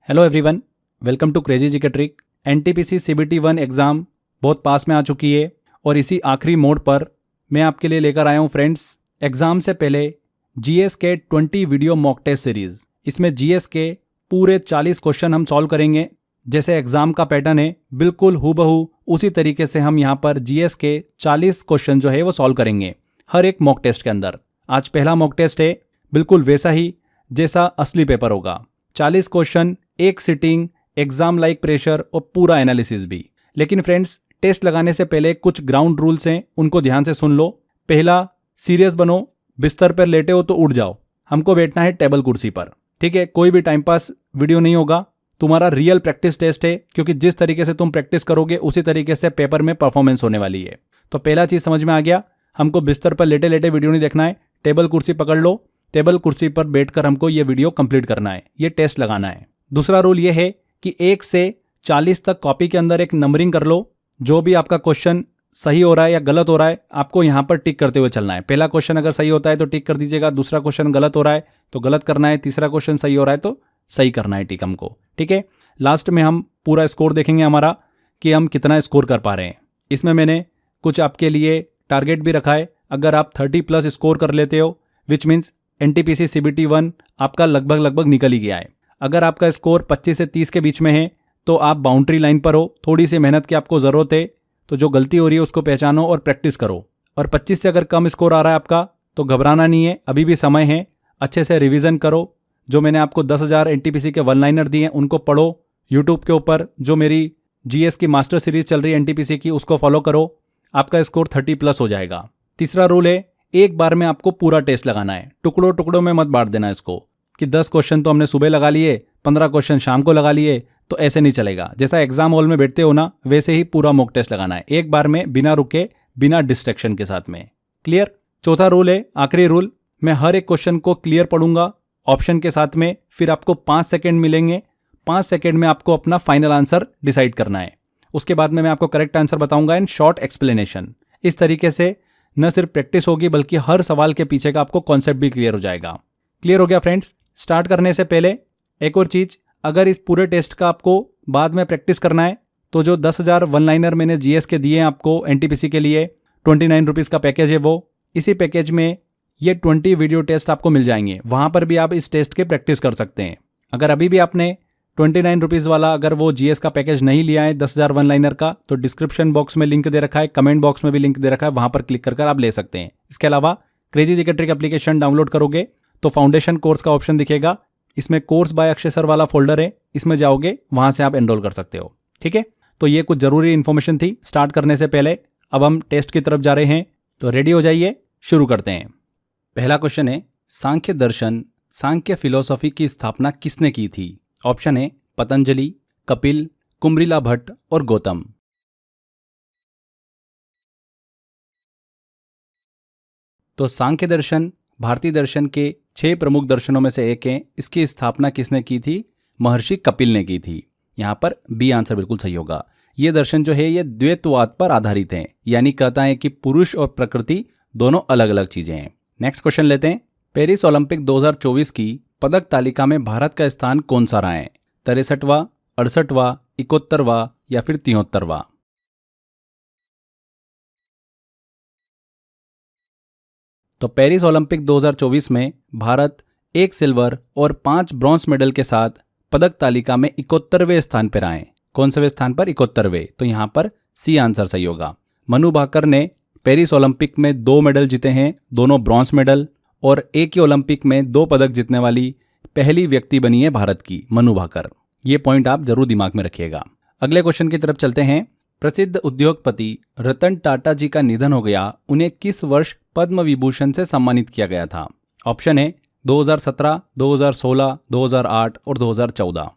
Hello everyone, welcome to crazy GK trick. NTPC CBT 1 exam बहुत पास में आ चुकी है और इसी आखिरी मोड पर मैं आपके लिए लेकर आया हूँ फ्रेंड्स, एग्ज़ाम से पहले जीएस के 20 वीडियो मॉक टेस्ट सीरीज़। इसमें जीएस के पूरे 40 क्वेश्चन हम सॉल्व करेंगे। जैसे एग्ज़ाम का पैटर्न है बिल्कुल हूबहू उसी तरीके से हम यहाँ पर जीएस के 40 क्वेश्चन जो है वो सॉल्व करेंगे हर एक मॉक टेस्ट के अंदर। आज पहला मॉक टेस्ट है, बिल्कुल वैसा ही जैसा असली पेपर होगा। 40 क्वेश्चन, एक सिटिंग, एग्जाम लाइक प्रेशर और पूरा एनालिसिस भी। लेकिन फ्रेंड्स, टेस्ट लगाने से पहले कुछ ग्राउंड रूल्स हैं, उनको ध्यान से सुन लो। पहला, सीरियस बनो, बिस्तर पर लेटे हो तो उठ जाओ। हमको बैठना है टेबल कुर्सी पर, ठीक है। कोई भी टाइम पास वीडियो नहीं होगा, तुम्हारा रियल प्रैक्टिस टेस्ट है, क्योंकि जिस तरीके से तुम प्रैक्टिस करोगे उसी तरीके से पेपर में परफॉर्मेंस होने वाली है। तो पहला चीज समझ में आ गया, हमको बिस्तर पर लेटे लेटे वीडियो नहीं देखना है, टेबल कुर्सी पकड़ लो, टेबल कुर्सी पर बैठकर हमको ये वीडियो कंप्लीट करना है, ये टेस्ट लगाना है। दूसरा रूल ये है कि 1 से 40 तक कॉपी के अंदर एक नंबरिंग कर लो। जो भी आपका क्वेश्चन सही हो रहा है या गलत हो रहा है, आपको यहाँ पर टिक करते हुए चलना है। पहला क्वेश्चन अगर सही होता है तो टिक कर दीजिएगा, दूसरा क्वेश्चन गलत हो रहा है तो गलत करना है, तीसरा क्वेश्चन सही हो रहा है तो सही करना है टिक हमको, ठीक है। लास्ट में हम पूरा स्कोर देखेंगे हमारा कि हम कितना स्कोर कर पा रहे हैं। इसमें मैंने कुछ आपके लिए टारगेट भी रखा है। अगर आप 30+ स्कोर कर लेते हो, विच मीन्स एनटीपीसी सीबीटी 1 आपका लगभग निकल ही गया है। अगर आपका स्कोर 25 से 30 के बीच में है तो आप बाउंड्री लाइन पर हो, थोड़ी सी मेहनत की आपको ज़रूरत है। तो जो गलती हो रही है उसको पहचानो और प्रैक्टिस करो। और 25 से अगर कम स्कोर आ रहा है आपका तो घबराना नहीं है, अभी भी समय है। अच्छे से रिवीजन करो। जो मैंने आपको 10,000 एनटीपीसी के 1 लाइनर दिए हैं उनको पढ़ो। यूट्यूब के ऊपर जो मेरी जीएस की मास्टर सीरीज चल रही है एनटीपीसी की, उसको फॉलो करो, आपका स्कोर 30+ हो जाएगा। तीसरा रूल है, एक बार में आपको पूरा टेस्ट लगाना है, टुकड़ों टुकड़ों में मत बांट देना इसको कि 10 क्वेश्चन तो हमने सुबह लगा लिए, 15 क्वेश्चन शाम को लगा लिए, तो ऐसे नहीं चलेगा। जैसा एग्जाम हॉल में बैठते हो ना, वैसे ही पूरा मॉक टेस्ट लगाना है, एक बार में, बिना रुके, बिना डिस्ट्रैक्शन के साथ में। क्लियर? चौथा रूल है, आखिरी रूल, मैं हर एक क्वेश्चन को क्लियर पढ़ूंगा ऑप्शन के साथ में, फिर आपको 5 सेकेंड मिलेंगे। 5 सेकेंड में आपको अपना फाइनल आंसर डिसाइड करना है। उसके बाद में मैं आपको करेक्ट आंसर बताऊंगा इन शॉर्ट एक्सप्लेनेशन। इस तरीके से न सिर्फ प्रैक्टिस होगी बल्कि हर सवाल के पीछे का आपको कॉन्सेप्ट भी क्लियर हो जाएगा। क्लियर हो गया फ्रेंड्स? स्टार्ट करने से पहले एक और चीज, अगर इस पूरे टेस्ट का आपको बाद में प्रैक्टिस करना है तो जो 10,000 1 लाइनर मैंने जीएस के दिए हैं आपको एनटीपीसी के लिए, 29 रुपीज़ का पैकेज है वो। इसी पैकेज में ये 20 वीडियो टेस्ट आपको मिल जाएंगे, वहां पर भी आप इस टेस्ट के प्रैक्टिस कर सकते हैं। अगर अभी भी आपने 29 रुपीज़ वाला अगर वो जीएस का पैकेज नहीं लिया है 10,000 1 लाइनर का, तो डिस्क्रिप्शन बॉक्स में लिंक दे रखा है, कमेंट बॉक्स में भी लिंक दे रखा है, वहां पर क्लिक कर आप ले सकते हैं। इसके अलावा crazy GK trick application download करोगे तो फाउंडेशन कोर्स का ऑप्शन दिखेगा, इसमें कोर्स बाय अक्षय सर वाला फोल्डर है, इसमें जाओगे वहां से आप एनरोल कर सकते हो, ठीक है। तो ये कुछ जरूरी इंफॉर्मेशन थी स्टार्ट करने से पहले। अब हम टेस्ट की तरफ जा रहे हैं, तो रेडी हो जाइए, शुरू करते हैं। पहला क्वेश्चन है, सांख्य दर्शन, सांख्य फिलोसॉफी की स्थापना किसने की थी? ऑप्शन है पतंजलि, कपिल, कुम्भरीला भट्ट और गौतम। तो सांख्य दर्शन भारतीय दर्शन के 6 प्रमुख दर्शनों में से एक है। इसकी स्थापना किसने की थी? महर्षि कपिल ने की थी। यहां पर बी आंसर बिल्कुल सही होगा। यह दर्शन जो है ये द्वैतवाद पर आधारित है, यानी कहता है कि पुरुष और प्रकृति दोनों अलग अलग चीजें हैं। नेक्स्ट क्वेश्चन लेते हैं। पेरिस ओलंपिक 2024 की पदक तालिका में भारत का स्थान कौन सा रहा है? 63वां, 68वां, 71वां या फिर 73वां? तो पेरिस ओलंपिक 2024 में भारत 1 सिल्वर और 5 ब्रॉन्ज मेडल के साथ पदक तालिका में 71वें स्थान पर आए। कौन से स्थान पर? 71वें। तो यहां पर सी आंसर सही होगा। मनु भाकर ने पेरिस ओलंपिक में 2 मेडल जीते हैं, दोनों ब्रॉन्ज मेडल, और एक ही ओलंपिक में 2 पदक जीतने वाली पहली व्यक्ति बनी है भारत की, मनु भाकर। ये पॉइंट आप जरूर दिमाग में रखिएगा। अगले क्वेश्चन की तरफ चलते हैं। प्रसिद्ध उद्योगपति रतन टाटा जी का निधन हो गया, उन्हें किस वर्ष पद्म विभूषण से सम्मानित किया गया था? ऑप्शन है 2017, 2016, 2008 और 2014।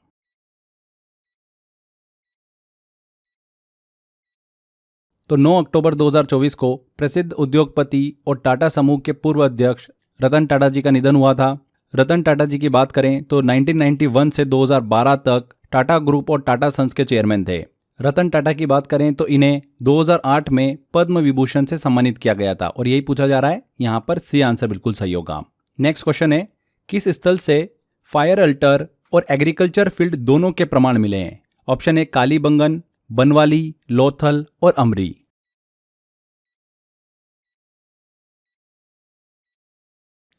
तो 9 अक्टूबर 2024 को प्रसिद्ध उद्योगपति और टाटा समूह के पूर्व अध्यक्ष रतन टाटा जी का निधन हुआ था। रतन टाटा जी की बात करें तो 1991 से 2012 तक टाटा ग्रुप और टाटा सन्स के चेयरमैन थे। रतन टाटा की बात करें तो इन्हें 2008 में पद्म विभूषण से सम्मानित किया गया था, और यही पूछा जा रहा है, यहाँ पर सी आंसर बिल्कुल सही होगा। नेक्स्ट क्वेश्चन है, किस स्थल से फायर अल्टर और एग्रीकल्चर फील्ड दोनों के प्रमाण मिले हैं? ऑप्शन ए कालीबंगन, बनवाली, लोथल और अमरी।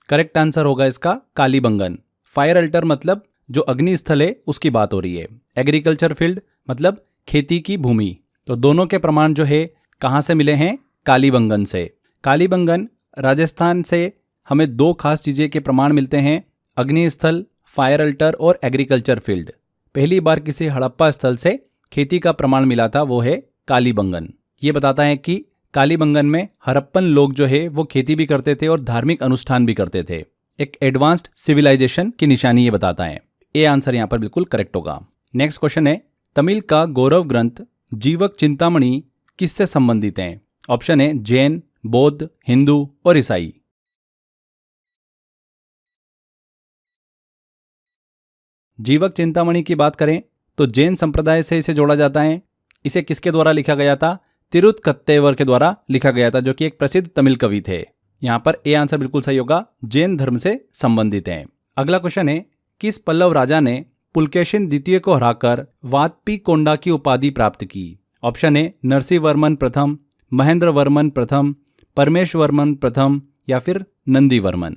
करेक्ट आंसर होगा इसका कालीबंगन। फायर अल्टर मतलब जो अग्नि स्थल है उसकी बात हो रही है। एग्रीकल्चर फील्ड मतलब खेती की भूमि। तो दोनों के प्रमाण जो है कहाँ से मिले हैं? कालीबंगन से। कालीबंगन राजस्थान से हमें दो खास चीज़ें के प्रमाण मिलते हैं, अग्नि स्थल, फायर अल्टर और एग्रीकल्चर फील्ड। पहली बार किसी हड़प्पा स्थल से खेती का प्रमाण मिला था, वो है कालीबंगन। ये बताता है कि कालीबंगन में हड़प्पन लोग जो है वो खेती भी करते थे और धार्मिक अनुष्ठान भी करते थे। एक एडवांस्ड सिविलाइजेशन की निशानी ये बताता है। ए आंसर यहाँ पर बिल्कुल करेक्ट होगा। नेक्स्ट क्वेश्चन है, तमिल का गौरव ग्रंथ जीवक चिंतामणि किससे संबंधित है? ऑप्शन है जैन, बौद्ध, हिंदू और ईसाई। जीवक चिंतामणि की बात करें तो जैन संप्रदाय से इसे जोड़ा जाता है। इसे किसके द्वारा लिखा गया था? तिरुत्कत्तेवर के द्वारा लिखा गया था, जो कि एक प्रसिद्ध तमिल कवि थे। यहाँ पर ए आंसर बिल्कुल सही होगा, जैन धर्म से संबंधित है। अगला क्वेश्चन है, किस पल्लव राजा ने पुलकेशिन द्वितीय को हराकर वातपीकोंडा की उपाधि प्राप्त की? ऑप्शन है नरसिंहवर्मन प्रथम, महेंद्रवर्मन प्रथम, परमेश्वरवर्मन प्रथम या फिर नंदीवर्मन।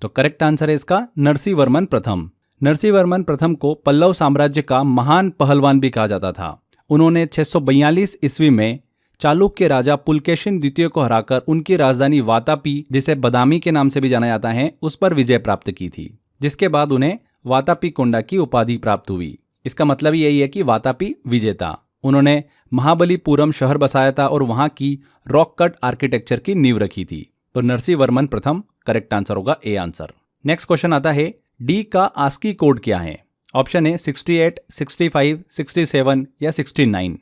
तो करेक्ट आंसर है इसका नरसिंहवर्मन प्रथम। नरसिंहवर्मन प्रथम को पल्लव साम्राज्य का महान पहलवान भी कहा जाता था। उन्होंने 642 ईस्वी में चालुक्य राजा पुलकेशिन द्वितीय को हराकर उनकी राजधानी वातापी, जिसे बदामी के नाम से भी जाना जाता है, उस पर विजय प्राप्त की थी, जिसके बाद उन्हें वातापीकोंडा की उपाधि प्राप्त हुई। इसका मतलब यही है कि वातापी विजेता। उन्होंने महाबलीपुरम शहर बसाया था और वहां की रॉक कट आर्किटेक्चर की नींव रखी थी। तो नरसिंहवर्मन प्रथम करेक्ट आंसर होगा, ए आंसर। नेक्स्ट क्वेश्चन आता है, डी का आस्की कोड क्या है? ऑप्शन है 68, 65, 67 या 69।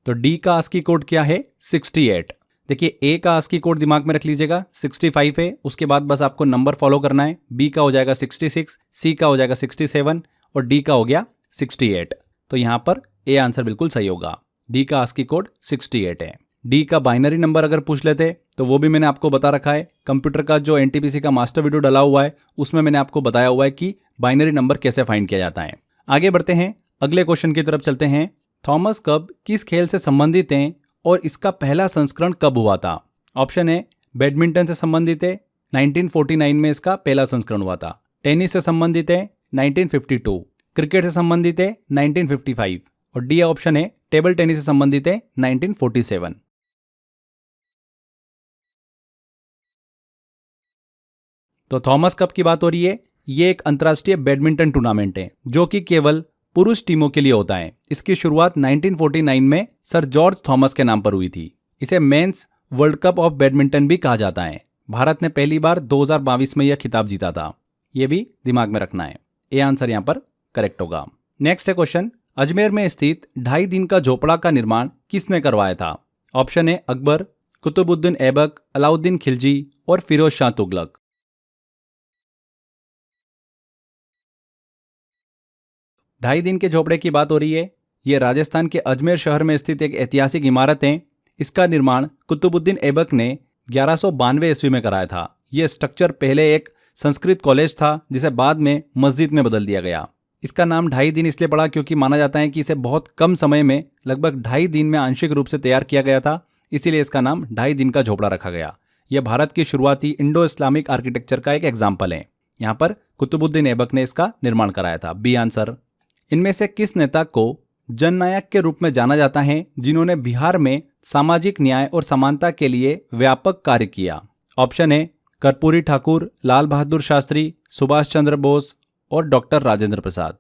तो डी का आस्की कोड क्या है? 68। देखिए, ए का आस्की कोड दिमाग में रख लीजिएगा, 65 है। उसके बाद बस आपको नंबर फॉलो करना है। बी का हो जाएगा 66, सी का हो जाएगा 67 और डी का हो गया 68। तो यहां पर ए आंसर बिल्कुल सही होगा। डी का आस्की कोड 68 है। डी का बाइनरी नंबर अगर पूछ लेते तो वो भी मैंने आपको बता रखा है। कंप्यूटर का जो एनटीपीसी का मास्टर वीडियो डला हुआ है उसमें मैंने आपको बताया हुआ है कि बाइनरी नंबर कैसे फाइंड किया जाता है। आगे बढ़ते हैं, अगले क्वेश्चन की तरफ चलते हैं। थॉमस कब किस खेल से संबंधित हैं और इसका पहला संस्करण कब हुआ था? ऑप्शन है बैडमिंटन से संबंधित है, 1949 में इसका पहला संस्करण हुआ था। टेनिस से संबंधित है, 1952। क्रिकेट से संबंधित है, 1955 और डी ऑप्शन है टेबल टेनिस से संबंधित है, 1947। तो थॉमस कप की बात हो रही है। ये एक अंतर्राष्ट्रीय बैडमिंटन टूर्नामेंट है जो कि केवल पुरुष टीमों के लिए होता है। इसकी शुरुआत 1949 में सर जॉर्ज थॉमस के नाम पर हुई थी। इसे mains world cup of badminton भी कहा जाता है। भारत ने पहली बार 2022 में यह खिताब जीता था। यह भी दिमाग में रखना है। ए आंसर यहां पर करेक्ट होगा। नेक्स्ट है क्वेश्चन, अजमेर में स्थित 2.5 दिन का झोपड़ा का निर्माण किसने करवाया था? ऑप्शन है अकबर, कुतुबुद्दीन ऐबक, अलाउद्दीन खिलजी और फिरोज शाह तुगलक। 2.5 दिन के झोपड़े की बात हो रही है। यह राजस्थान के अजमेर शहर में स्थित एक ऐतिहासिक इमारत है। इसका निर्माण कुतुबुद्दीन ऐबक ने 1192 ईस्वी में कराया था। यह स्ट्रक्चर पहले एक संस्कृत कॉलेज था जिसे बाद में मस्जिद में बदल दिया गया। इसका नाम 2.5 दिन इसलिए पड़ा क्योंकि माना जाता है कि इसे बहुत कम समय में, लगभग 2.5 दिन में आंशिक रूप से तैयार किया गया था। इसीलिए इसका नाम 2.5 दिन का झोपड़ा रखा गया। यह भारत की शुरुआती इंडो इस्लामिक आर्किटेक्चर का एक एग्जाम्पल है। यहाँ पर कुतुबुद्दीन ऐबक ने इसका निर्माण कराया था। B answer. इनमें से किस नेता को जननायक के रूप में जाना जाता है जिन्होंने बिहार में सामाजिक न्याय और समानता के लिए व्यापक कार्य किया? ऑप्शन है कर्पूरी ठाकुर, लाल बहादुर शास्त्री, सुभाष चंद्र बोस और डॉक्टर राजेंद्र प्रसाद।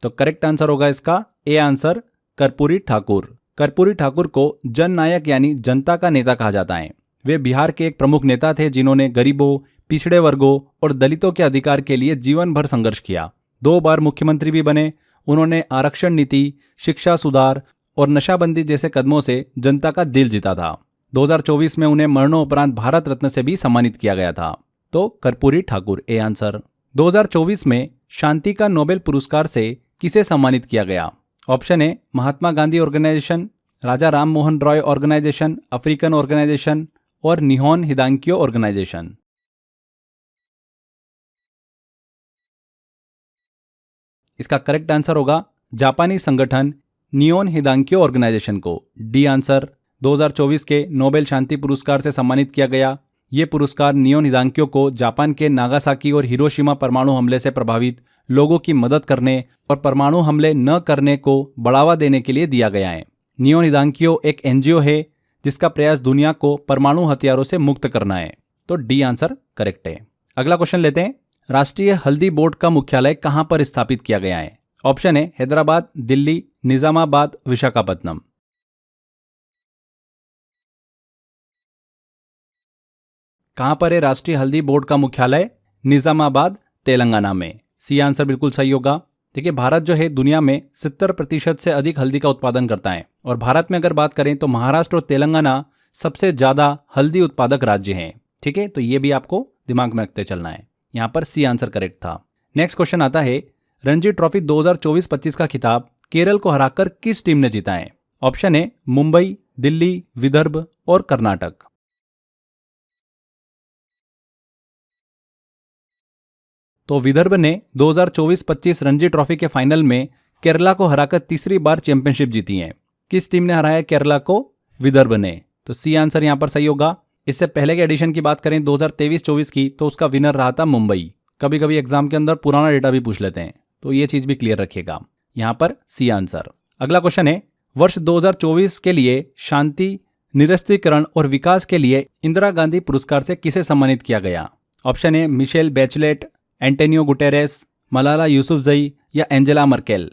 तो करेक्ट आंसर होगा इसका ए आंसर, कर्पूरी ठाकुर। कर्पूरी ठाकुर को जननायक यानी जनता का नेता कहा जाता है। वे बिहार के एक प्रमुख नेता थे जिन्होंने गरीबों, पिछड़े वर्गों और दलितों के अधिकार के लिए जीवन भर संघर्ष किया। 2 बार मुख्यमंत्री भी बने। उन्होंने आरक्षण नीति, शिक्षा सुधार और नशाबंदी जैसे कदमों से जनता का दिल जीता था। 2024 में उन्हें मरणोपरांत भारत रत्न से भी सम्मानित किया गया था। तो कर्पूरी ठाकुर, ए आंसर। 2024 में शांति का नोबेल पुरस्कार से किसे सम्मानित किया गया? Option A Mahatma Gandhi organisation, Raja Ram Mohan Roy organisation, African organisation और निहोन हिदांकियो ऑर्गेनाइजेशन। इसका करेक्ट आंसर होगा जापानी संगठन नियोन हिदांकियो ऑर्गेनाइजेशन को। डी आंसर 2024 के नोबेल शांति पुरस्कार से सम्मानित किया गया। ये पुरस्कार नियोन हिदांकियो को जापान के नागासाकी और हिरोशिमा परमाणु हमले से प्रभावित लोगों की मदद करने और परमाणु हमले न करने को बढ़ावा देने के लिए दिया गया है। नियोन हिदांकियो एक एनजीओ है जिसका प्रयास दुनिया को परमाणु हथियारों से मुक्त करना है। तो डी आंसर करेक्ट है। अगला क्वेश्चन लेते हैं। राष्ट्रीय हल्दी बोर्ड का मुख्यालय कहां पर स्थापित किया गया है? ऑप्शन है हैदराबाद, दिल्ली, निजामाबाद, विशाखापत्तनम। कहां पर है राष्ट्रीय हल्दी बोर्ड का मुख्यालय? निजामाबाद, तेलंगाना में। सी आंसर बिल्कुल सही होगा। देखिए, भारत जो है दुनिया में 70% से अधिक हल्दी का उत्पादन करता है और भारत में अगर बात करें तो महाराष्ट्र और तेलंगाना सबसे ज्यादा हल्दी उत्पादक राज्य हैं। ठीक है, तो ये भी आपको दिमाग में रखते चलना है। यहां पर सी आंसर करेक्ट था। नेक्स्ट क्वेश्चन आता है, रणजी ट्रॉफी 2024-25 का खिताब केरल को हराकर किस टीम ने जीता है? ऑप्शन है मुंबई, दिल्ली, विदर्भ और कर्नाटक। तो विदर्भ ने 2024-25 रणजी ट्रॉफी के फाइनल में केरला को हराकर तीसरी बार चैंपियनशिप जीती है। किस टीम ने हराया केरला को? विदर्भ ने। तो सी आंसर यहां पर सही होगा। इससे पहले के एडिशन की बात करें 2023-24 की, तो उसका विनर रहा था मुंबई। कभी कभी एग्जाम के अंदर पुराना डेटा भी पूछ लेते हैं, तो ये चीज भी क्लियर रखिएगा। यहां पर सी आंसर। अगला क्वेश्चन है, वर्ष 2024 के लिए शांति, निरस्त्रीकरण और विकास के लिए इंदिरा गांधी पुरस्कार से किसे सम्मानित किया गया? ऑप्शन है Michelle Bachelet, Antonio Guterres, Malala Yousafzai या एंजेला मर्केल।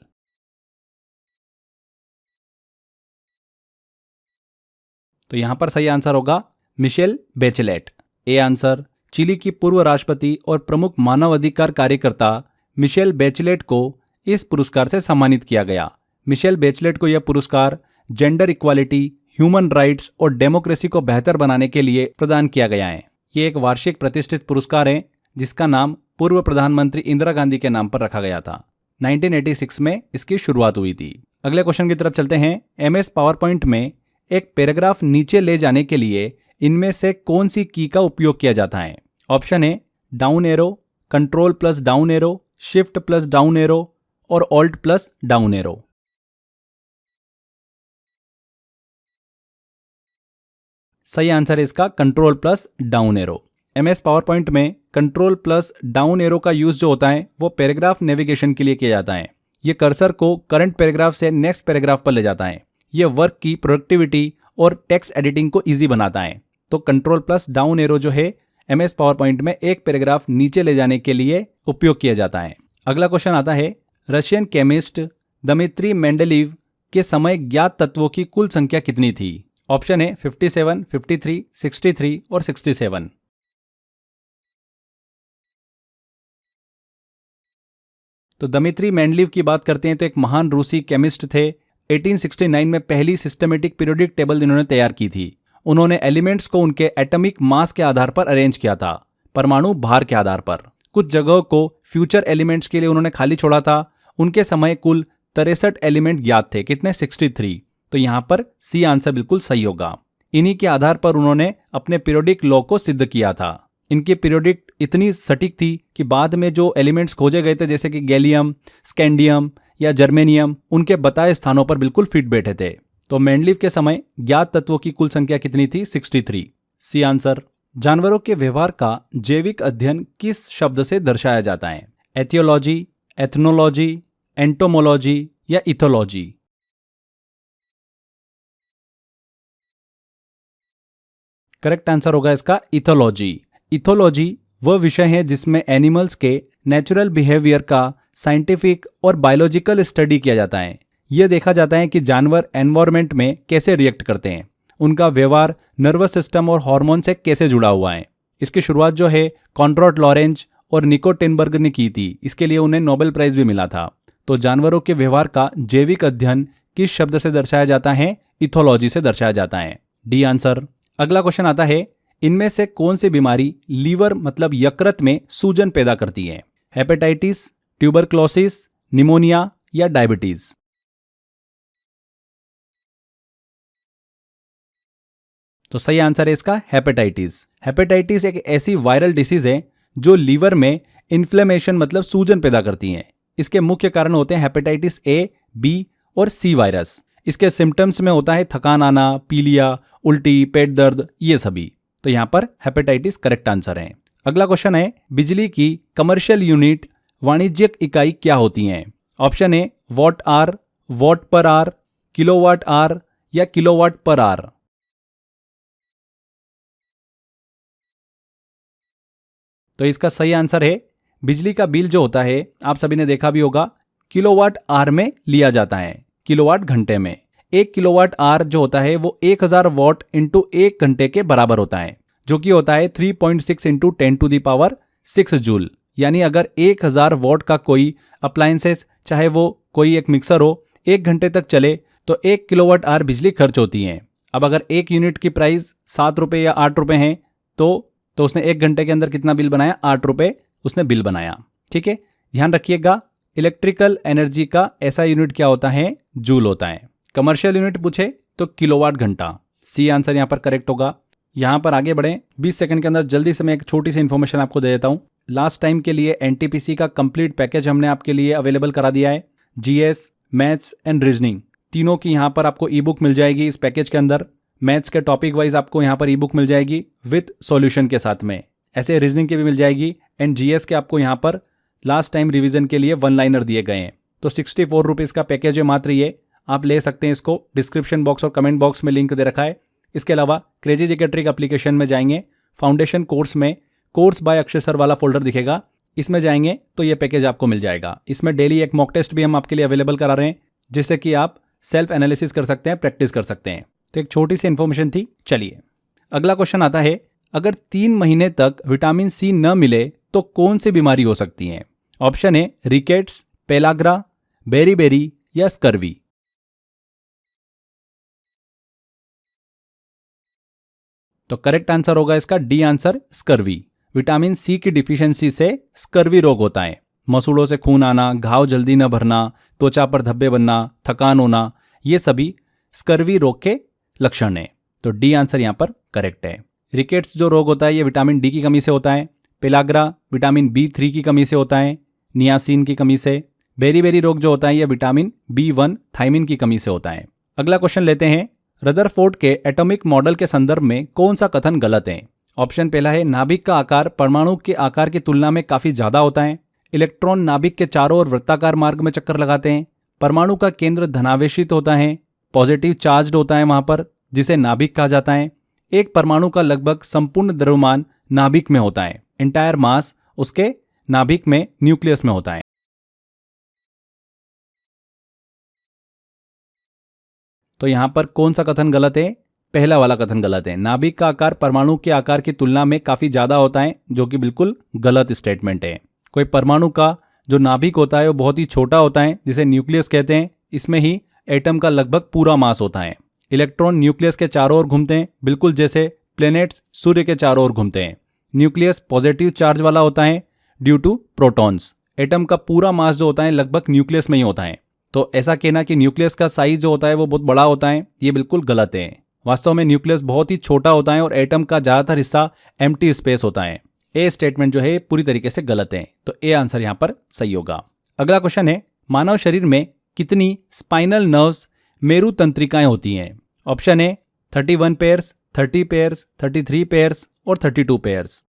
तो यहां पर सही आंसर होगा Michelle Bachelet. A answer. Chile की पूर्व राष्ट्रपति और प्रमुख मानवाधिकार कार्यकर्ता मिशेल बैचलेट को इस पुरस्कार से सम्मानित किया गया। मिशेल बैचलेट को यह पुरस्कार जेंडर इक्वालिटी, ह्यूमन राइट्स और डेमोक्रेसी को बेहतर बनाने के लिए प्रदान किया गया है। ये एक वार्षिक प्रतिष्ठित पुरस्कार है जिसका नाम पूर्व प्रधानमंत्री इंदिरा गांधी के नाम पर रखा गया था। 1986 में इसकी शुरुआत हुई थी। अगले क्वेश्चन की तरफ चलते हैं। एमएस पावर पॉइंट में एक पैराग्राफ नीचे ले जाने के लिए इनमें से कौन सी की का उपयोग किया जाता है? ऑप्शन है down arrow, control plus down arrow, shift plus down arrow और ऑल्ट प्लस डाउन एरो। सही आंसर है इसका control plus down arrow. MS power point में कंट्रोल प्लस डाउन एरो का यूज जो होता है वो पैराग्राफ नेविगेशन के लिए किया जाता है। ये कर्सर को करंट पैराग्राफ से नेक्स्ट पैराग्राफ पर ले जाता है। ये वर्क की प्रोडक्टिविटी और टेक्स्ट एडिटिंग को इजी बनाता है। तो कंट्रोल प्लस डाउन एरो जो है एमएस पावर पॉइंट में एक पैराग्राफ नीचे ले जाने के लिए उपयोग किया जाता है। अगला क्वेश्चन आता है, रशियन केमिस्ट दमित्री मेंडेलीव के समय ज्ञात तत्वों की कुल संख्या कितनी थी? ऑप्शन है 57, 53, 63 और 67। तो दमित्री मेंडलीव की बात करते हैं तो एक महान रूसी केमिस्ट थे। 1869 में पहली सिस्टमेटिक पीरियोडिक टेबल इन्होंने तैयार की थी। उन्होंने एलिमेंट्स को उनके एटॉमिक मास के आधार पर अरेंज किया था, परमाणु भार के आधार पर। कुछ जगहों को फ्यूचर एलिमेंट्स के लिए उन्होंने खाली छोड़ा था। उनके समय कुल 63 एलिमेंट ज्ञात थे। कितने? 63। तो यहां पर सी आंसर बिल्कुल सही होगा। इन्हीं के आधार पर उन्होंने अपने पीरियोडिक लॉ को सिद्ध किया था। इनकी पीरियोडिक इतनी सटीक थी कि बाद में जो एलिमेंट्स खोजे गए थे जैसे कि गैलियम, स्कैंडियम या जर्मेनियम, उनके बताए स्थानों पर बिल्कुल फिट बैठे थे। तो मेंडलीव के समय ज्ञात तत्वों की कुल संख्या कितनी थी? 63। C answer. जानवरों के व्यवहार का जैविक अध्ययन किस शब्द से दर्शाया जाता है? एथियोलॉजी, एथनोलॉजी, एंटोमोलॉजी या इथोलॉजी? करेक्ट आंसर होगा इसका इथोलॉजी। इथोलॉजी वह विषय है जिसमें एनिमल्स के नेचुरल बिहेवियर का साइंटिफिक और बायोलॉजिकल स्टडी किया जाता है। यह देखा जाता है कि जानवर एनवायरनमेंट में कैसे रिएक्ट करते हैं, उनका व्यवहार नर्वस सिस्टम और हार्मोन से कैसे जुड़ा हुआ है। इसकी शुरुआत जो है कॉन्ट्रॉट लॉरेंज और निको टेनबर्ग ने की थी। इसके लिए उन्हें नोबेल प्राइज भी मिला था। तो जानवरों के व्यवहार का जैविक अध्ययन किस शब्द से दर्शाया जाता है? इथोलॉजी से दर्शाया जाता है। D answer. अगला क्वेश्चन आता है, इनमें से कौन सी बीमारी लीवर मतलब यकृत में सूजन पैदा करती है? हेपेटाइटिस, ट्यूबरक्लोसिस, निमोनिया या डायबिटीज? तो सही आंसर है इसका हेपेटाइटिस। हेपेटाइटिस एक ऐसी वायरल डिसीज है जो लीवर में इन्फ्लेमेशन मतलब सूजन पैदा करती है। इसके मुख्य कारण होते हैं हेपेटाइटिस ए, बी और सी वायरस। इसके सिम्टम्स में होता है थकान आना, पीलिया, उल्टी, पेट दर्द, ये सभी। तो यहाँ पर हेपेटाइटिस करेक्ट आंसर है। अगला क्वेश्चन है, बिजली की कमर्शियल यूनिट वाणिज्यिक इकाई क्या होती हैं? Option A watt hour, watt per hour, kilowatt hour या किलोवाट पर आर। तो इसका सही आंसर है, बिजली का बिल जो होता है आप सभी ने देखा भी होगा, किलोवाट आर में लिया जाता है, किलोवाट घंटे में। 1 किलोवाट आर जो होता है वो 1000 वॉट इंटू 1 घंटे के बराबर होता है, जो कि होता है 3.6 इंटू 10⁻6 जूल। यानी अगर 1000 वॉट का कोई अप्लायंसेस, चाहे वो कोई एक मिक्सर हो, 1 घंटे तक चले तो 1 किलोवाट आर बिजली खर्च होती है। अब अगर एक यूनिट की प्राइस 7 रुपये या 8 रुपये है तो उसने 1 घंटे के अंदर कितना बिल बनाया? 8 रुपये उसने बिल बनाया। ठीक है, ध्यान रखिएगा, इलेक्ट्रिकल एनर्जी का ऐसा यूनिट क्या होता है? जूल होता है। कमर्शियल यूनिट पूछे तो किलोवाट घंटा। सी आंसर यहाँ पर करेक्ट होगा। यहाँ पर आगे बढ़ें, 20 सेकंड के अंदर जल्दी से मैं एक छोटी सी इन्फॉर्मेशन आपको दे देता हूँ। लास्ट टाइम के लिए एनटीपीसी का कंप्लीट पैकेज हमने आपके लिए अवेलेबल करा दिया है। जीएस, मैथ्स एंड रीजनिंग तीनों की यहाँ पर आपको ई बुक मिल जाएगी इस पैकेज के अंदर। मैथ्स के टॉपिक वाइज आपको यहाँ पर ई बुक मिल जाएगी विथ सॉल्यूशन के साथ में, ऐसे रीजनिंग की भी मिल जाएगी। एंड जीएस के आपको यहाँ पर लास्ट टाइम रिवीजन के लिए 1 लाइनर दिए गए हैं। तो 64 रुपीज़ का पैकेज है मात्र, ये आप ले सकते हैं इसको। डिस्क्रिप्शन बॉक्स और कमेंट बॉक्स में लिंक दे रखा है। इसके अलावा क्रेजी जीके ट्रिक एप्लीकेशन में जाएंगे, फाउंडेशन कोर्स में कोर्स बाय अक्षय सर वाला फोल्डर दिखेगा, इसमें जाएंगे तो ये पैकेज आपको मिल जाएगा। इसमें डेली एक मॉक टेस्ट भी हम आपके लिए अवेलेबल करा रहे हैं, जिससे कि आप सेल्फ एनालिसिस कर सकते हैं, प्रैक्टिस कर सकते हैं। तो एक छोटी सी इन्फॉर्मेशन थी। चलिए अगला क्वेश्चन आता है, अगर 3 महीने तक विटामिन सी न मिले तो कौन सी बीमारी हो सकती है? ऑप्शन है रिकेट्स, पेलाग्रा, बेरीबेरी या स्कर्वी। तो करेक्ट आंसर होगा इसका D answer, scurvy. Vitamin C की डिफिशियंसी से स्कर्वी रोग होता है। मसूड़ों से खून आना, घाव जल्दी न भरना, त्वचा पर धब्बे बनना, थकान होना, ये सभी स्कर्वी रोग के लक्षण है। तो डी आंसर यहां पर करेक्ट है। रिकेट्स जो रोग होता है ये विटामिन डी की कमी से होता है। पेलाग्रा विटामिन B3 की कमी से होता है, नियासिन की कमी से। बेरीबेरी रोग जो होता है ये विटामिन B1 थायमिन की कमी से होता है। अगला क्वेश्चन लेते हैं, रदरफोर्ड के एटॉमिक मॉडल के संदर्भ में कौन सा कथन गलत है? ऑप्शन पहला है नाभिक का आकार परमाणु के आकार की तुलना में काफी ज्यादा होता है। इलेक्ट्रॉन नाभिक के चारों ओर वृत्ताकार मार्ग में चक्कर लगाते हैं। परमाणु का केंद्र धनावेशित होता है, पॉजिटिव चार्ज्ड होता है वहां पर, जिसे नाभिक कहा जाता है। एक परमाणु का लगभग संपूर्ण द्रव्यमान नाभिक में होता है, एंटायर मास उसके नाभिक में, न्यूक्लियस में होता है। तो यहां पर कौन सा कथन गलत है? पहला वाला कथन गलत है। नाभिक का आकार परमाणु के आकार की तुलना में काफी ज्यादा होता है, जो कि बिल्कुल गलत स्टेटमेंट है। कोई परमाणु का जो नाभिक होता है वो बहुत ही छोटा होता है, जिसे न्यूक्लियस कहते हैं। इसमें ही एटम का लगभग पूरा मास होता है। इलेक्ट्रॉन न्यूक्लियस के चारों ओर घूमते हैं, बिल्कुल जैसे प्लैनेट्स सूर्य के चारों ओर घूमते हैं। न्यूक्लियस पॉजिटिव चार्ज वाला होता है ड्यू टू प्रोटॉन्स। एटम का पूरा मास जो होता है लगभग न्यूक्लियस में ही होता है। तो ऐसा कहना कि न्यूक्लियस का साइज जो होता है वो बहुत बड़ा होता है, ये बिल्कुल गलत है। वास्तव में न्यूक्लियस बहुत ही छोटा होता है और एटम का ज्यादातर हिस्सा एम्प्टी स्पेस होता है। ए स्टेटमेंट जो है पूरी तरीके से गलत है, तो ए आंसर यहां पर सही होगा। अगला क्वेश्चन है, मानव शरीर में कितनी स्पाइनल नर्व्स मेरु तंत्रिकाएं होती हैं? ऑप्शन है 31 पेयर्स, 30 पेयर्स, 33 पेयर्स और 32 पेयर्स।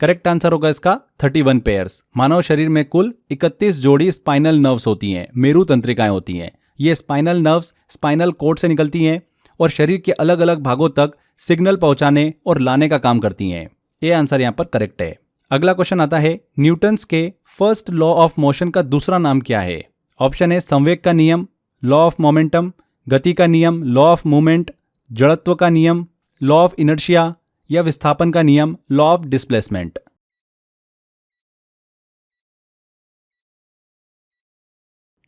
करेक्ट आंसर होगा इसका 31 पेयर्स। मानव शरीर में कुल 31 जोड़ी स्पाइनल नर्व्स होती हैं, मेरु तंत्रिकाएं होती हैं। ये स्पाइनल नर्व्स स्पाइनल कॉर्ड से निकलती हैं और शरीर के अलग अलग भागों तक सिग्नल पहुंचाने और लाने का काम करती हैं। ये आंसर यहां पर करेक्ट है। अगला क्वेश्चन आता है, न्यूटन्स के फर्स्ट लॉ ऑफ मोशन का दूसरा नाम क्या है? ऑप्शन है संवेग का नियम, लॉ ऑफ मोमेंटम, गति का नियम, लॉ ऑफ मूवमेंट, जड़त्व का नियम, लॉ ऑफ इनर्शिया या विस्थापन का नियम, लॉ ऑफ डिस्प्लेसमेंट।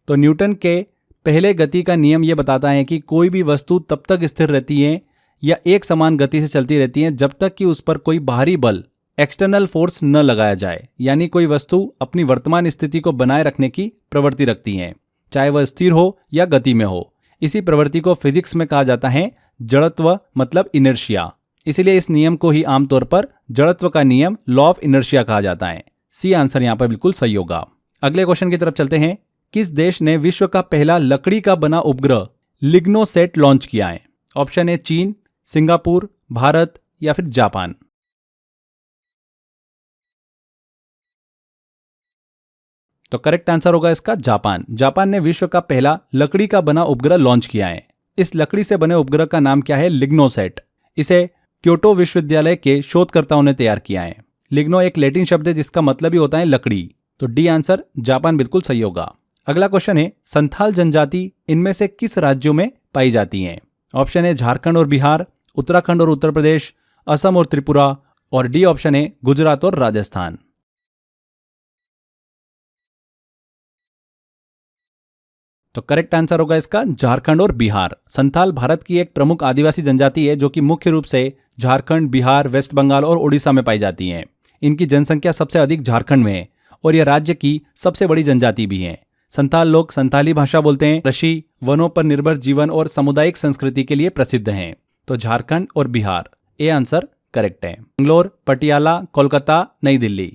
तो न्यूटन के पहले गति का नियम यह बताता है कि कोई भी वस्तु तब तक स्थिर रहती है या एक समान गति से चलती रहती है जब तक कि उस पर कोई बाहरी बल एक्सटर्नल फोर्स न लगाया जाए, यानी कोई वस्तु अपनी वर्तमान स्थिति को बनाए रखने की प्रवृत्ति रखती है, चाहे वह स्थिर हो या गति में हो। इसी प्रवृत्ति को फिजिक्स में कहा जाता है जड़त्व, मतलब इनर्शिया। इसीलिए इस नियम को ही आमतौर पर जड़त्व का नियम, लॉ ऑफ इनर्शिया कहा जाता है। सी आंसर यहाँ पर बिल्कुल सही होगा। अगले क्वेश्चन की तरफ चलते हैं। किस देश ने विश्व का पहला लकड़ी का बना उपग्रह लिग्नोसेट लॉन्च किया है? ऑप्शन ए चीन, सिंगापुर, भारत या फिर जापान। तो करेक्ट आंसर होगा इसका जापान। जापान ने विश्व का पहला लकड़ी का बना उपग्रह लॉन्च किया है। इस लकड़ी से बने उपग्रह का नाम क्या है? लिग्नोसेट। इसे क्योटो विश्वविद्यालय के शोधकर्ताओं ने तैयार किया है। लिग्नो एक लैटिन शब्द है जिसका मतलब ही होता है लकड़ी। तो डी आंसर जापान बिल्कुल सही होगा। अगला क्वेश्चन है, संथाल जनजाति इनमें से किस राज्यों में पाई जाती है? ऑप्शन है झारखंड और बिहार, उत्तराखंड और उत्तर प्रदेश, असम और त्रिपुरा, और डी ऑप्शन है गुजरात और राजस्थान। तो करेक्ट आंसर होगा इसका झारखंड और बिहार। संथाल भारत की एक प्रमुख आदिवासी जनजाति है जो कि मुख्य रूप से झारखंड, बिहार, वेस्ट बंगाल और ओडिशा में पाई जाती है। इनकी जनसंख्या सबसे अधिक झारखंड में है और यह राज्य की सबसे बड़ी जनजाति भी है। संथाल लोग संथाली भाषा बोलते हैं। कृषि, वनों पर निर्भर जीवन और सामुदायिक संस्कृति के लिए प्रसिद्ध हैं। तो झारखंड और बिहार, ए आंसर करेक्ट है। बेंगलोर, पटियाला, कोलकाता, नई दिल्ली।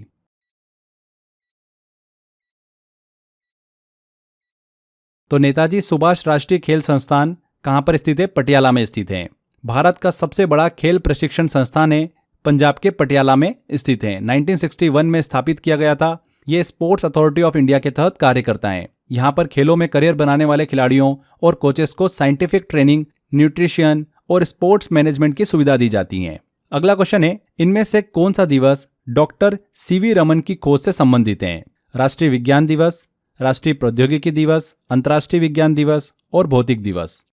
तो नेताजी सुभाष राष्ट्रीय खेल संस्थान कहां पर स्थित है? पटियाला में स्थित है। भारत का सबसे बड़ा खेल प्रशिक्षण संस्थान है, पंजाब के पटियाला में स्थित है। 1961 में स्थापित किया गया था। ये स्पोर्ट्स अथॉरिटी ऑफ इंडिया के तहत कार्य करता है। यहाँ पर खेलों में करियर बनाने वाले खिलाड़ियों और कोचेस को साइंटिफिक ट्रेनिंग, न्यूट्रिशन और स्पोर्ट्स मैनेजमेंट की सुविधा दी जाती है। अगला क्वेश्चन है, इनमें से कौन सा दिवस डॉक्टर सीवी रमन की खोज से संबंधित है? राष्ट्रीय विज्ञान दिवस, राष्ट्रीय प्रौद्योगिकी दिवस, अंतर्राष्ट्रीय विज्ञान दिवस और भौतिक दिवस।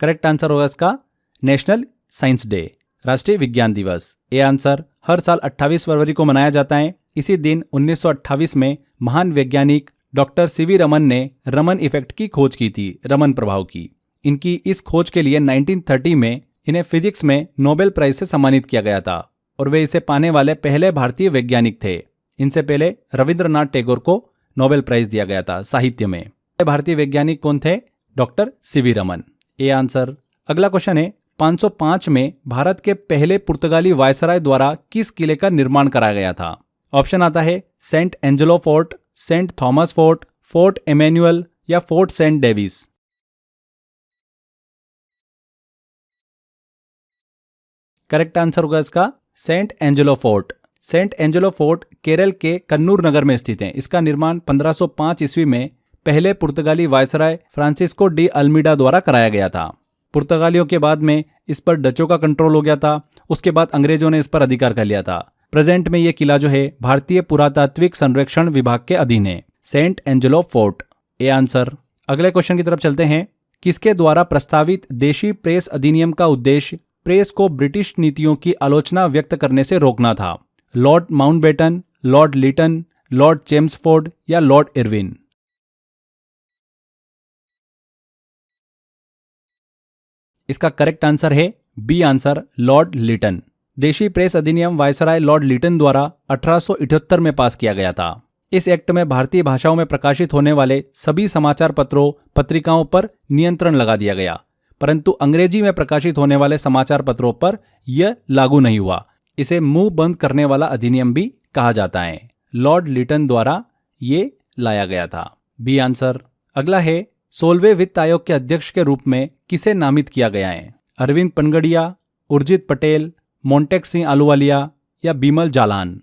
करेक्ट आंसर होगा इसका नेशनल साइंस डे, राष्ट्रीय विज्ञान दिवस। A answer. हर साल 28 फरवरी को मनाया जाता है। इसी दिन 1928 में महान वैज्ञानिक डॉक्टर सीवी रमन ने रमन इफेक्ट की खोज की थी, रमन प्रभाव की। इनकी इस खोज के लिए 1930 में इन्हें फिजिक्स में नोबेल प्राइज से सम्मानित किया गया था और वे इसे पाने वाले पहले भारतीय वैज्ञानिक थे। इनसे पहले रविंद्रनाथ टैगोर को नोबेल प्राइज दिया गया था साहित्य में। भारतीय वैज्ञानिक कौन थे? Doctor CV Raman. A answer. अगला क्वेश्चन है, 505 में भारत के पहले पुर्तगाली वायसराय द्वारा किस किले का निर्माण कराया गया था? ऑप्शन आता है Saint Angelo fort, saint Thomas fort, fort Emmanuel या fort saint Davis. Correct answer होगा इसका saint Angelo fort. Saint Angelo fort Kerala के कन्नूर नगर में स्थित है। इसका निर्माण 1505 ईस्वी में पहले पुर्तगाली वायसराय फ्रांसिस्को डी अल्मीडा द्वारा कराया गया था। पुर्तगालियों के बाद में इस पर डचों का कंट्रोल हो गया था। उसके बाद अंग्रेजों ने इस पर अधिकार कर लिया था। प्रेजेंट में यह किला जो है भारतीय पुरातात्विक संरक्षण विभाग के अधीन है। Saint Angelo Fort, A answer. अगले क्वेश्चन की तरफ चलते हैं। किसके द्वारा प्रस्तावित देशी प्रेस अधिनियम का उद्देश्य प्रेस को ब्रिटिश नीतियों की आलोचना व्यक्त करने से रोकना था? Lord Mountbatten, Lord Lytton, Lord Chelmsford या लॉर्ड इरविन। इसका करेक्ट आंसर है बी आंसर, लॉर्ड लीटन। देशी प्रेस अधिनियम वायसराय लॉर्ड लीटन द्वारा 1878 में पास किया गया था। इस एक्ट में भारतीय भाषाओं में प्रकाशित होने वाले सभी समाचार पत्रों, पत्रिकाओं पर नियंत्रण लगा दिया गया, परंतु अंग्रेजी में प्रकाशित होने वाले समाचार पत्रों पर यह लागू नहीं हुआ। इसे मुंह बंद करने वाला अधिनियम भी कहा जाता है। लॉर्ड लीटन द्वारा ये लाया गया था। B answer. अगला है, 16वें वित्त आयोग के अध्यक्ष के रूप में किसे नामित किया गया है? अरविंद पनगड़िया, उर्जित पटेल, मोंटेक सिंह आलूवालिया या बीमल जालान।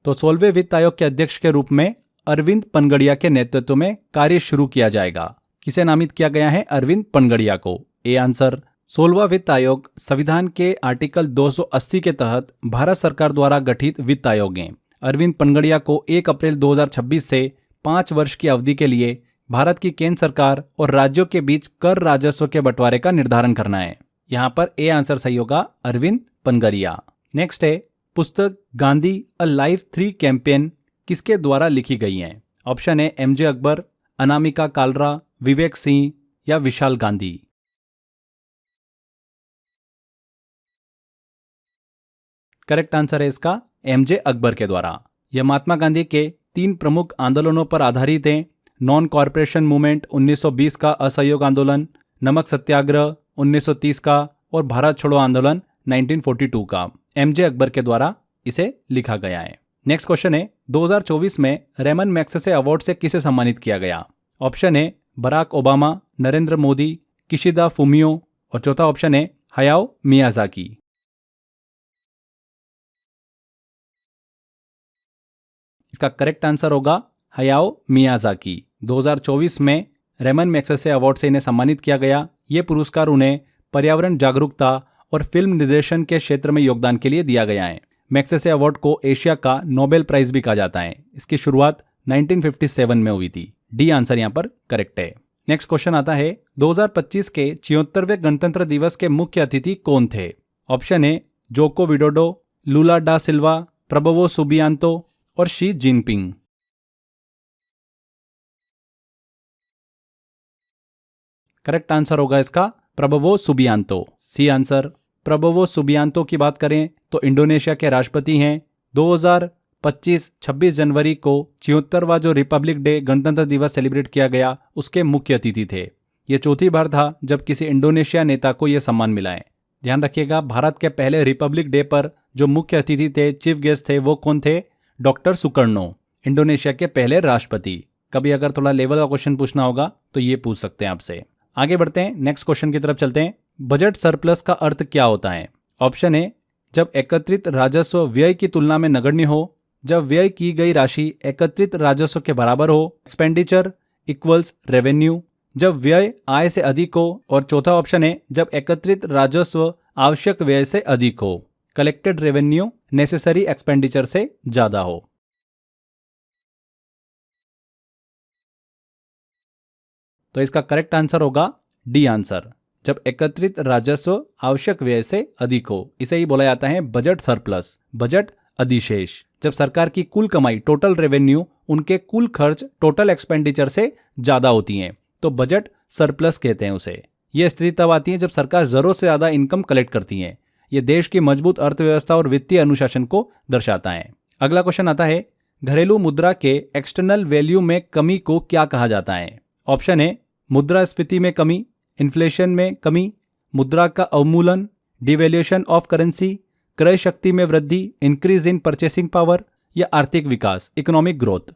तो 16वें वित्त आयोग के अध्यक्ष के रूप में अरविंद पनगड़िया के नेतृत्व में कार्य शुरू किया जाएगा। किसे नामित किया गया है? अरविंद पनगड़िया को। A answer. 16वां वित्त आयोग संविधान के आर्टिकल 280 के तहत भारत सरकार द्वारा गठित वित्त आयोग है। अरविंद पनगड़िया को 1 अप्रैल 2026 से 5 वर्ष की अवधि के लिए भारत की केंद्र सरकार और राज्यों के बीच कर राजस्व के बंटवारे का निर्धारण करना है। यहां पर ए आंसर सही होगा, अरविंद पनगड़िया। नेक्स्ट है, पुस्तक गांधी अ लाइफ 3 कैंपेन किसके द्वारा लिखी गई है? ऑप्शन है एमजे अकबर, अनामिका कालरा, विवेक सिंह या विशाल गांधी? करेक्ट आंसर है इसका एमजे अकबर के द्वारा। यह महात्मा गांधी के 3 प्रमुख आंदोलनों पर आधारित है। नॉन कॉरपोरेशन मूवमेंट 1920 का असहयोग आंदोलन, नमक सत्याग्रह 1930 का और भारत छोड़ो आंदोलन 1942 का। एमजे अकबर के द्वारा इसे लिखा गया है। नेक्स्ट क्वेश्चन है 2024 में रेमन मैग्सेसे अवार्ड से किसे सम्मानित किया गया? ऑप्शन है Barack Obama, Narendra Modi, Kishida Fumio और चौथा ऑप्शन है हयाओ मियाजाकी। इसका करेक्ट आंसर होगा हयाओ मियाजाकी। 2024 में रेमन मैग्सेसे अवार्ड से इन्हें सम्मानित किया गया। ये पुरस्कार उन्हें पर्यावरण जागरूकता और फिल्म निर्देशन के क्षेत्र में योगदान के लिए दिया गया है। मैग्सेसे अवार्ड को एशिया का नोबेल प्राइज भी कहा जाता है। इसकी शुरुआत 1957 में हुई थी। डी आंसर यहाँ पर करेक्ट है। नेक्स्ट क्वेश्चन आता है 2025 के 74वें गणतंत्र दिवस के मुख्य अतिथि कौन थे? ऑप्शन है जोको Widodo, Lula da Silva, Prabowo Subianto और शी जिनपिंग। करेक्ट आंसर होगा इसका Prabowo Subianto, C answer. Prabowo Subianto की बात करें तो इंडोनेशिया के राष्ट्रपति हैं। 2025 26 जनवरी को 74वां जो रिपब्लिक डे गणतंत्र दिवस सेलिब्रेट किया गया उसके मुख्य अतिथि थे। ये चौथी बार था जब किसी इंडोनेशिया नेता को यह सम्मान मिला है। ध्यान रखिएगा भारत के पहले रिपब्लिक डे पर जो मुख्य अतिथि थे, चीफ गेस्ट थे, वो कौन थे? डॉक्टर सुकर्णो, इंडोनेशिया के पहले राष्ट्रपति। कभी अगर थोड़ा लेवल का क्वेश्चन पूछना होगा तो ये पूछ सकते हैं आपसे। आगे बढ़ते हैं, नेक्स्ट क्वेश्चन की तरफ चलते हैं। बजट सरप्लस का अर्थ क्या होता है? ऑप्शन है जब एकत्रित राजस्व व्यय की तुलना में नगण्य हो, जब व्यय की गई राशि एकत्रित राजस्व के बराबर हो, एक्सपेंडिचर इक्वल्स रेवेन्यू, जब व्यय आय से अधिक हो, और चौथा ऑप्शन है जब एकत्रित राजस्व आवश्यक व्यय से अधिक हो, कलेक्टेड रेवेन्यू नेसेसरी एक्सपेंडिचर से ज्यादा हो। तो इसका करेक्ट आंसर होगा डी आंसर, जब एकत्रित राजस्व आवश्यक व्यय से अधिक हो। इसे ही बोला जाता है बजट सरप्लस, बजट अधिशेष। जब सरकार की कुल कमाई टोटल रेवेन्यू उनके कुल खर्च टोटल एक्सपेंडिचर से ज्यादा होती हैं तो बजट सरप्लस कहते हैं उसे। यह स्थिति तब आती है जब सरकार जरूरत से ज्यादा इनकम कलेक्ट करती है। यह देश की मजबूत अर्थव्यवस्था और वित्तीय अनुशासन को दर्शाता है। अगला क्वेश्चन आता है घरेलू मुद्रा के एक्सटर्नल वैल्यू में कमी को क्या कहा जाता है? ऑप्शन है मुद्रास्फीति में कमी, इन्फ्लेशन में कमी, मुद्रा का अवमूलन, डिवैल्यूएशन ऑफ करेंसी, क्रय शक्ति में वृद्धि, इंक्रीज इन परचेसिंग पावर या आर्थिक विकास, इकोनॉमिक ग्रोथ।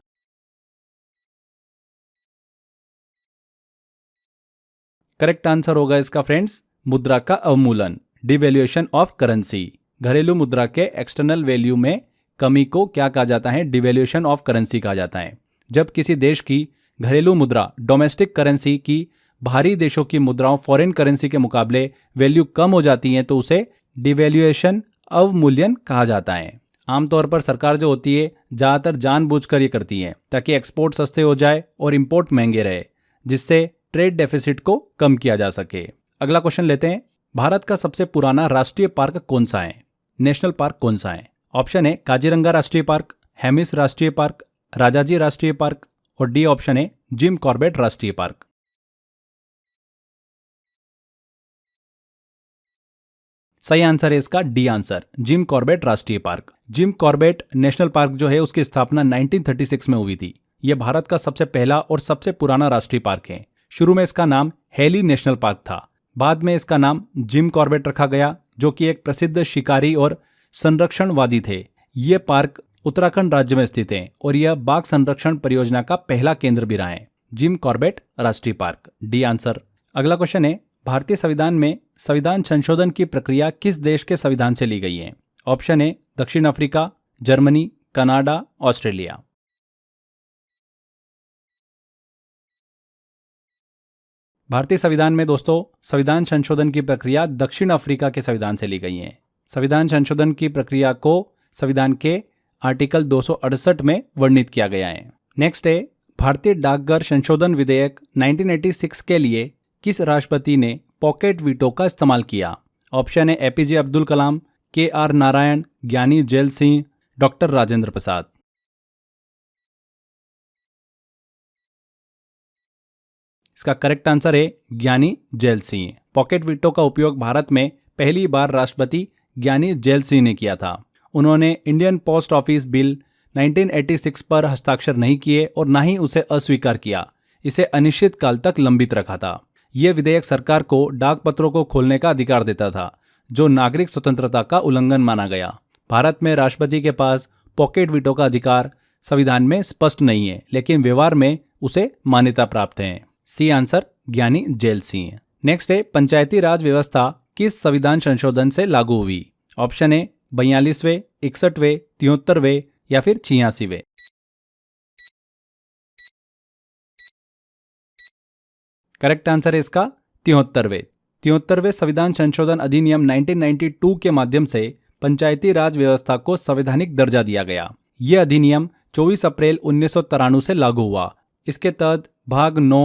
करेक्ट आंसर होगा इसका फ्रेंड्स मुद्रा का अवमूलन, डिवैल्यूएशन ऑफ करेंसी। घरेलू मुद्रा के एक्सटर्नल वैल्यू में कमी को क्या कहा जाता है? डिवैल्यूएशन ऑफ करेंसी कहा जाता है। जब किसी देश की घरेलू मुद्रा डोमेस्टिक करेंसी की बाहरी देशों की मुद्राओं फॉरेन करेंसी के मुकाबले वैल्यू कम हो जाती है तो उसे डिवैल्यूएशन अवमूल्यन कहा जाता है। आमतौर पर सरकार जो होती है ज़्यादातर जानबूझकर ये करती है ताकि एक्सपोर्ट सस्ते हो जाए और इंपोर्ट महंगे रहे, जिससे ट्रेड डेफिसिट को कम किया जा सके। अगला क्वेश्चन लेते हैं, भारत का सबसे पुराना राष्ट्रीय पार्क कौन सा है? नेशनल पार्क कौन सा है? ऑप्शन है काजीरंगा राष्ट्रीय पार्क, हेमिस राष्ट्रीय पार्क, राजाजी राष्ट्रीय पार्क और डी ऑप्शन है जिम कॉर्बेट राष्ट्रीय पार्क। सही आंसर है इसका डी आंसर, जिम कॉर्बेट राष्ट्रीय park. Jim Corbett national park जो है उसकी स्थापना 1936 में हुई थी। यह भारत का सबसे पहला और सबसे पुराना राष्ट्रीय पार्क है। शुरू में इसका नाम हेली नेशनल पार्क था, बाद में इसका नाम जिम कॉर्बेट रखा गया, जो कि एक प्रसिद्ध शिकारी और संरक्षणवादी थे। यह पार्क उत्तराखंड राज्य में स्थित है और यह बाघ संरक्षण परियोजना का पहला केंद्र भी रहा है। जिम कॉर्बेट राष्ट्रीय पार्क, डी आंसर। अगला क्वेश्चन है भारतीय संविधान में संविधान संशोधन की प्रक्रिया किस देश के संविधान से ली गई है? ऑप्शन है दक्षिण अफ्रीका, जर्मनी, कनाडा, ऑस्ट्रेलिया। भारतीय संविधान में दोस्तों संविधान संशोधन की प्रक्रिया दक्षिण अफ्रीका के संविधान से ली गई है। संविधान संशोधन की प्रक्रिया को संविधान के आर्टिकल 268 में वर्णित किया गया है। नेक्स्ट है भारतीय डाकघर संशोधन विधेयक 1986 के लिए किस राष्ट्रपति ने पॉकेट वीटो का इस्तेमाल किया? ऑप्शन है एपीजे अब्दुल कलाम, के.आर. नारायण, ज्ञानी जैल सिंह, डॉक्टर राजेंद्र प्रसाद। इसका करेक्ट आंसर है ज्ञानी जैल सिंह। पॉकेट वीटो का उपयोग भारत में पहली बार राष्ट्रपति ज्ञानी जैल सिंह ने किया था। उन्होंने इंडियन पोस्ट ऑफिस बिल 1986 पर हस्ताक्षर नहीं किए और ना ही उसे अस्वीकार किया। इसे अनिश्चित काल तक लंबित रखा था। यह विधेयक सरकार को डाक पत्रों को खोलने का अधिकार देता था, जो नागरिक स्वतंत्रता का उल्लंघन माना गया। भारत में राष्ट्रपति के पास पॉकेट वीटो का अधिकार संविधान में स्पष्ट नहीं है, लेकिन व्यवहार में उसे मान्यता प्राप्त है। सी आंसर ज्ञानी जैल सिंह। नेक्स्ट है, पंचायती राज व्यवस्था किस संविधान संशोधन से लागू हुई? ऑप्शन ए 42वें, 61वें, 73वें या फिर 86वें। करेक्ट आंसर है इसका 73वें। 73वें संविधान संशोधन अधिनियम 1992 के माध्यम से पंचायती राज व्यवस्था को संवैधानिक दर्जा दिया गया। यह अधिनियम 24 अप्रैल 1993 से लागू हुआ। इसके तहत भाग 9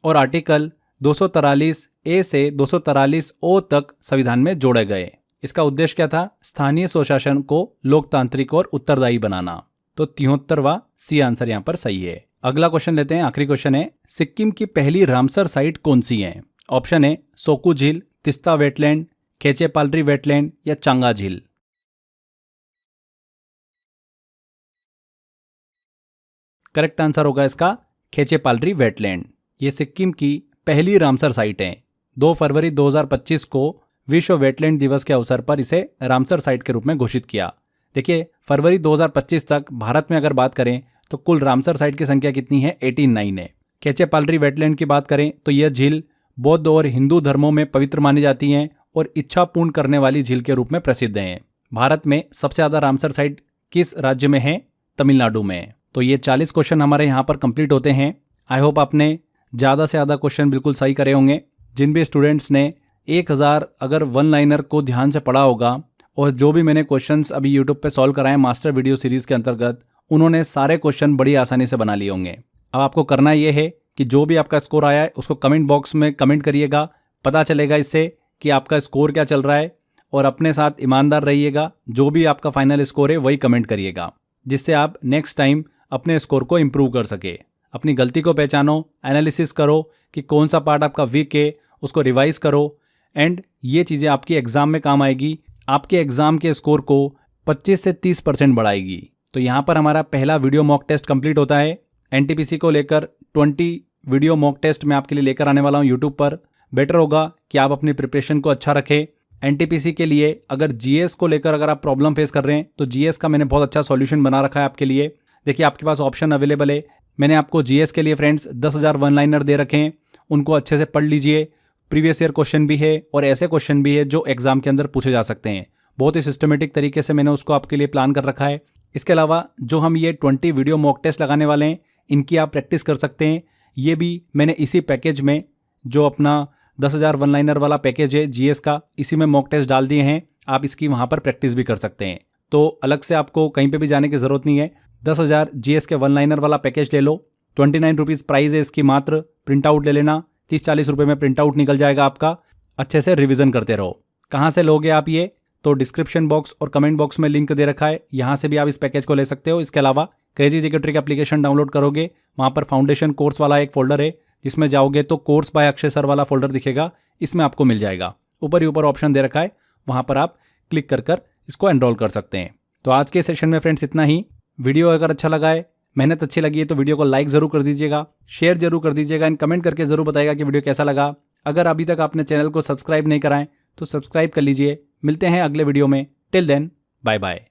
और आर्टिकल 243 ए से 243 ओ तक संविधान में जोड़े गए। इसका उद्देश्य क्या था? स्थानीय स्वशासन को लोकतांत्रिक और उत्तरदायी बनाना। तो 73वां सी आंसर यहाँ पर सही है। अगला क्वेश्चन लेते हैं, आखिरी क्वेश्चन है, सिक्किम की पहली रामसर साइट कौन सी है? ऑप्शन है सोकू झील, तिस्ता वेटलैंड, खेचे पालरी वेटलैंड या चांगा झील। करेक्ट आंसर होगा इसका खेचे पालरी वेटलैंड। ये सिक्किम की पहली रामसर साइट है। 2 फरवरी 2025 को विश्व वेटलैंड दिवस के अवसर पर इसे रामसर साइट के रूप में घोषित किया। देखिए, फरवरी 2025 तक भारत में अगर बात करें तो कुल रामसर साइट की संख्या कितनी है? 89 है। खेचे पालरी वेटलैंड की बात करें तो यह झील बौद्ध और हिंदू धर्मों में पवित्र मानी जाती हैं और इच्छा पूर्ण करने वाली झील के रूप में प्रसिद्ध हैं। भारत में सबसे ज़्यादा रामसर साइट किस राज्य में है? तमिलनाडु में। तो ये 40 क्वेश्चन हमारे यहाँ पर कंप्लीट होते हैं। आई होप आपने ज़्यादा से ज़्यादा क्वेश्चन बिल्कुल सही करे होंगे। जिन भी स्टूडेंट्स ने 1000 अगर वन लाइनर को ध्यान से पढ़ा होगा और जो भी मैंने क्वेश्चंस अभी यूट्यूब पे सॉल्व कराए मास्टर वीडियो सीरीज़ के अंतर्गत, उन्होंने सारे क्वेश्चन बड़ी आसानी से बना लिए होंगे। अब आपको करना ये है कि जो भी आपका स्कोर आया है उसको कमेंट बॉक्स में कमेंट करिएगा। पता चलेगा इससे कि आपका स्कोर क्या चल रहा है, और अपने साथ ईमानदार रहिएगा। जो भी आपका फाइनल स्कोर है वही कमेंट करिएगा, जिससे आप नेक्स्ट टाइम अपने स्कोर को इम्प्रूव कर सके। अपनी गलती को पहचानो, एनालिसिस करो कि कौन सा पार्ट आपका वीक है, उसको रिवाइज करो, एंड ये चीज़ें आपकी एग्ज़ाम में काम आएगी। आपके एग्ज़ाम के स्कोर को 25 से 30% बढ़ाएगी। तो यहाँ पर हमारा पहला वीडियो मॉक टेस्ट कंप्लीट होता है। एनटीपीसी को लेकर 20 वीडियो मॉक टेस्ट मैं आपके लिए लेकर आने वाला हूँ यूट्यूब पर। बेटर होगा कि आप अपनी प्रिपरेशन को अच्छा रखें। एनटीपीसी के लिए अगर जीएस को लेकर अगर आप प्रॉब्लम फेस कर रहे हैं तो जीएस का मैंने बहुत अच्छा सॉल्यूशन बना रखा है आपके लिए। देखिए, आपके पास ऑप्शन अवेलेबल है। मैंने आपको जीएस के लिए फ्रेंड्स 10,000 वन लाइनर दे रखे हैं, उनको अच्छे से पढ़ लीजिए। प्रीवियस ईयर क्वेश्चन भी है और ऐसे क्वेश्चन भी है जो एग्जाम के अंदर पूछे जा सकते हैं। बहुत ही सिस्टमेटिक तरीके से मैंने उसको आपके लिए प्लान कर रखा है। इसके अलावा जो हम ये 20 वीडियो मॉक टेस्ट लगाने वाले हैं, इनकी आप प्रैक्टिस कर सकते हैं। ये भी मैंने इसी पैकेज में, जो अपना 10,000 वन लाइनर वाला पैकेज है जीएस का, इसी में मॉक टेस्ट डाल दिए हैं। आप इसकी वहाँ पर प्रैक्टिस भी कर सकते हैं। तो अलग से आपको कहीं पे भी जाने की ज़रूरत नहीं है। 10,000 जीएस के वन लाइनर वाला पैकेज ले लो। 29 रुपीज़ प्राइस है इसकी मात्र। प्रिंट आउट ले लेना, 30-40 रुपये में प्रिंट आउट निकल जाएगा आपका। अच्छे से रिवीजन करते रहो। कहाँ से लोगे आप ये? तो डिस्क्रिप्शन बॉक्स और कमेंट बॉक्स में लिंक दे रखा है, यहाँ से भी आप इस पैकेज को ले सकते हो। इसके अलावा crazy GK trick application download करोगे, वहाँ पर फाउंडेशन कोर्स वाला एक फोल्डर है, जिसमें जाओगे तो कोर्स बाय अक्षय सर वाला फोल्डर दिखेगा, इसमें आपको मिल जाएगा। ऊपर ही ऊपर ऑप्शन दे रखा है, वहाँ पर आप क्लिक कर इसको एनरोल कर सकते हैं। तो आज के सेशन में फ्रेंड्स इतना ही। वीडियो अगर अच्छा लगा है, मेहनत अच्छी लगी है, तो वीडियो को लाइक ज़रूर कर दीजिएगा, शेयर जरूर कर दीजिएगा, एंड कमेंट करके ज़रूर बताइएगा कि वीडियो कैसा लगा। अगर अभी तक आपने चैनल को सब्सक्राइब नहीं कराएं तो सब्सक्राइब कर लीजिए। मिलते हैं अगले वीडियो में। Till then, bye bye.